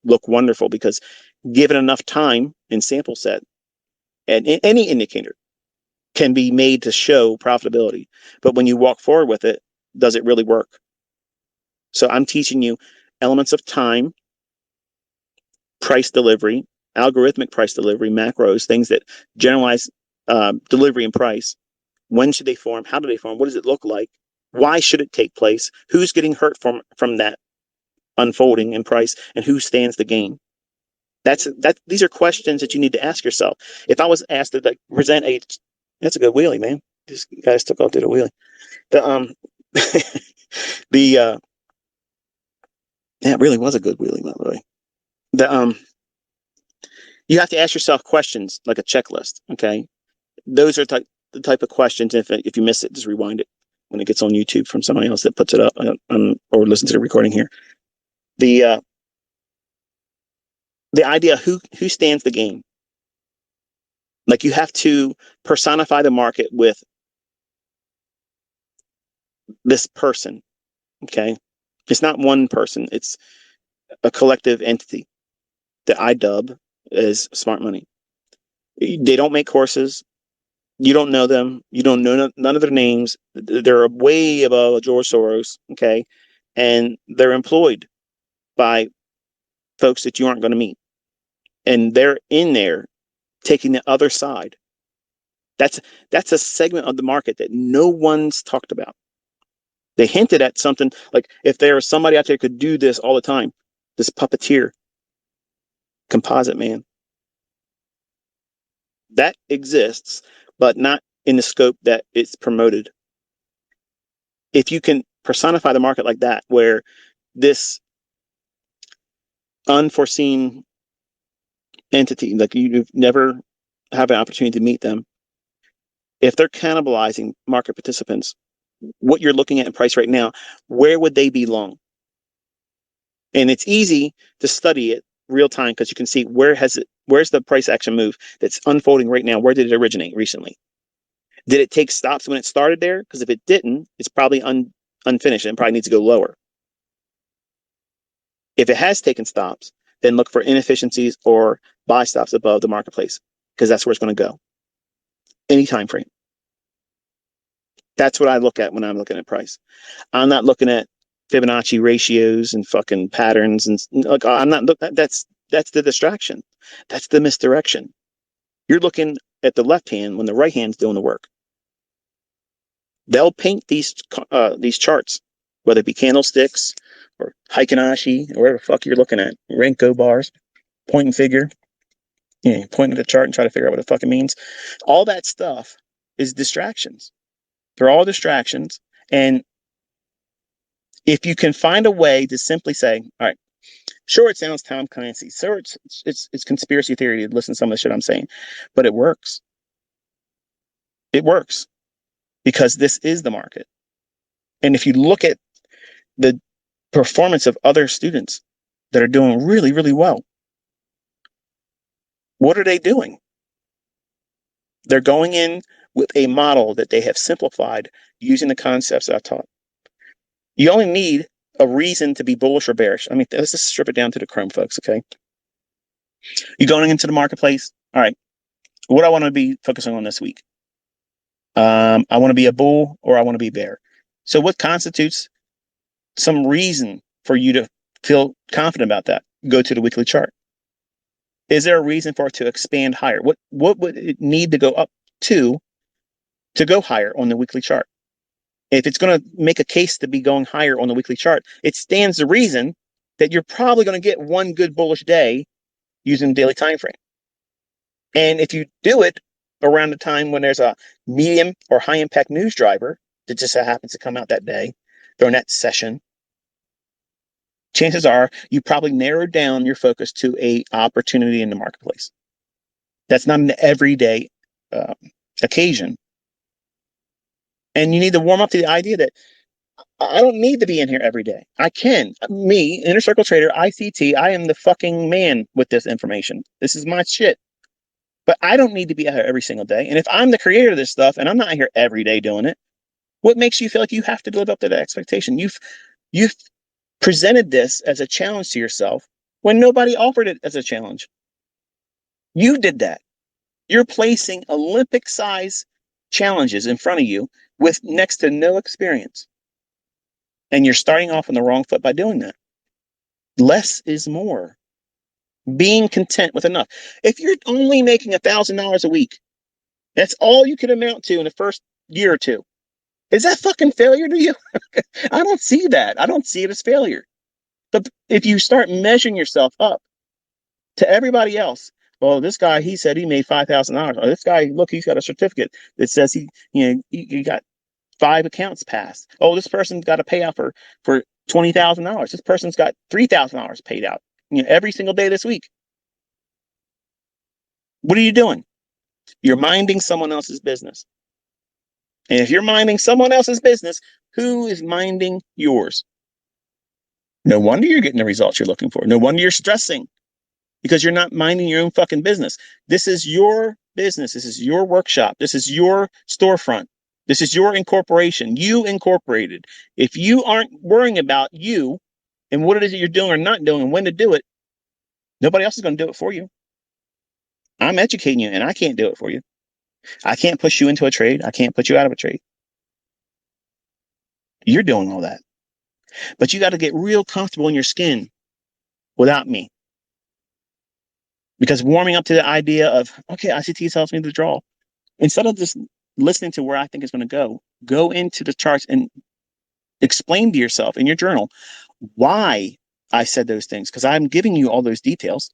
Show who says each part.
Speaker 1: look wonderful, because given enough time and sample set, and any indicator can be made to show profitability. But when you walk forward with it, does it really work? So I'm teaching you elements of time, price delivery, algorithmic price delivery, macros, things that generalize delivery and price. When should they form? How do they form? What does it look like? Why should it take place? Who's getting hurt from that unfolding in price, and who stands to gain? These are questions that you need to ask yourself. If I was asked to like present that's a good wheelie, man. This guys took off, did a wheelie. The the yeah, it really was a good wheelie, by the way. The you have to ask yourself questions like a checklist. Okay, those are the type of questions. If you miss it, just rewind it when it gets on YouTube from somebody else that puts it up, or listen to the recording here. The idea, who stands the game. Like, you have to personify the market with this person. Okay, it's not one person; it's a collective entity that I dub as smart money. They don't make courses. You don't know them. You don't know none of their names. They're way above George Soros. Okay, and they're employed by folks that you aren't going to meet, and they're in there taking the other side. That's a segment of the market that no one's talked about. They hinted at something like, if there was somebody out there who could do this all the time, this puppeteer, composite man, that exists, but not in the scope that it's promoted. If you can personify the market like that, where this unforeseen entity, like you've never have an opportunity to meet them, if they're cannibalizing market participants, what you're looking at in price right now, where would they belong? And it's easy to study it real time, because you can see where's the price action move that's unfolding right now. Where did it originate recently? Did it take stops when it started there? Because if it didn't, it's probably unfinished and probably needs to go lower. If it has taken stops, then look for inefficiencies or buy stops above the marketplace, because that's where it's going to go. Any time frame. That's what I look at when I'm looking at price. I'm not looking at Fibonacci ratios and fucking patterns, and like, I'm not. That's the distraction. That's the misdirection. You're looking at the left hand when the right hand's doing the work. They'll paint these charts, whether it be candlesticks or Heikin-Ashi or whatever the fuck you're looking at, Renko bars, point and figure. You point at the chart and try to figure out what the fuck it means. All that stuff is distractions. They're all distractions. And if you can find a way to simply say, all right, sure, it sounds Tom Clancy, sure, it's conspiracy theory to listen to some of the shit I'm saying, but it works. It works, because this is the market. And if you look at the performance of other students that are doing really, really well, what are they doing? They're going in with a model that they have simplified using the concepts that I've taught. You only need a reason to be bullish or bearish. I mean, let's just strip it down to the chrome, folks, okay? You're going into the marketplace. All right, what do I want to be focusing on this week? I want to be a bull, or I want to be bear. So what constitutes some reason for you to feel confident about that? Go to the weekly chart. Is there a reason for it to expand higher? What would it need to go up to go higher on the weekly chart? If it's going to make a case to be going higher on the weekly chart, it stands to reason that you're probably going to get one good bullish day using the daily time frame. And if you do it around the time when there's a medium or high impact news driver that just happens to come out that day during that session, chances are you probably narrowed down your focus to a opportunity in the marketplace. That's not an everyday occasion. And you need to warm up to the idea that I don't need to be in here every day. I can. Me, Inner Circle Trader, ICT, I am the fucking man with this information. This is my shit. But I don't need to be out here every single day. And if I'm the creator of this stuff and I'm not here every day doing it, what makes you feel like you have to live up to that expectation? You've presented this as a challenge to yourself, when nobody offered it as a challenge. You did that. You're placing Olympic size challenges in front of you with next to no experience. And you're starting off on the wrong foot by doing that. Less is more. Being content with enough. If you're only making $1,000 a week, that's all you can amount to in the first year or two. Is that fucking failure to you? I don't see that. I don't see it as failure. But if you start measuring yourself up to everybody else, well, this guy, he said he made $5,000. Or this guy, look, he's got a certificate that says he got 5 accounts passed. Oh, this person's got a payout for $20,000. This person's got $3,000 paid out, every single day this week. What are you doing? You're minding someone else's business. And if you're minding someone else's business, who is minding yours? No wonder you're getting the results you're looking for. No wonder you're stressing, because you're not minding your own fucking business. This is your business. This is your workshop. This is your storefront. This is your incorporation. You incorporated. If you aren't worrying about you and what it is that you're doing or not doing and when to do it, nobody else is going to do it for you. I'm educating you, and I can't do it for you. I can't push you into a trade. I can't put you out of a trade. You're doing all that. But you got to get real comfortable in your skin without me. Because warming up to the idea of, okay, ICT tells me to draw. Instead of just listening to where I think it's going to go into the charts and explain to yourself in your journal why I said those things. Because I'm giving you all those details.